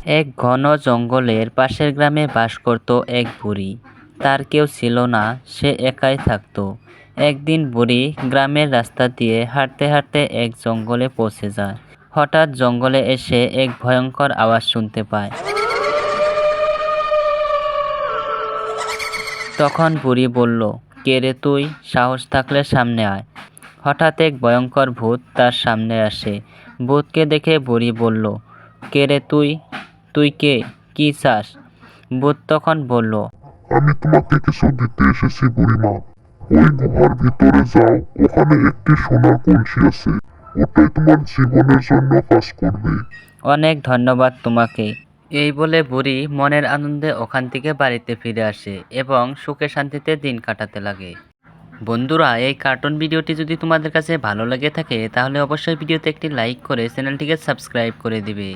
এক ঘন জঙ্গলের পাশের গ্রামে বাস করত এক বুড়ি। তার কেউ ছিল না, সে একাই থাকত। একদিন বুড়ি গ্রামের রাস্তা দিয়ে হাঁটতে হাঁটতে এক জঙ্গলে পৌঁছে যায়। হঠাৎ জঙ্গলে এসে এক ভয়ঙ্কর আওয়াজ শুনতে পায়। তখন বুড়ি বলল, কে রে তুই? সাহস থাকলে সামনে আয়। হঠাৎ এক ভয়ঙ্কর ভূত তার সামনে আসে। ভূতকে দেখে বুড়ি বলল, কে রে তুই? তুই কে? কি চাস? ভূত তখন বলল, আমি তোমাকে কিছু দিতে এসেছি বুড়িমা। ওই গুহার ভিতরে যাও, ওখানে একটি সোনার কলসি আছে। ওটাই তোমার জীবনের জন্য কাজ করবে। অনেক ধন্যবাদ তোমাকে। এই বলে বুড়ি মনের আনন্দে ওখান থেকে বাড়িতে ফিরে আসে এবং সুখে শান্তিতে দিন কাটাতে লাগে। বন্ধুরা, এই কার্টুন ভিডিওটি যদি তোমাদের কাছে ভালো লেগে থাকে তাহলে অবশ্যই ভিডিওতে একটি লাইক করে চ্যানেলটিকে সাবস্ক্রাইব করে দিবে।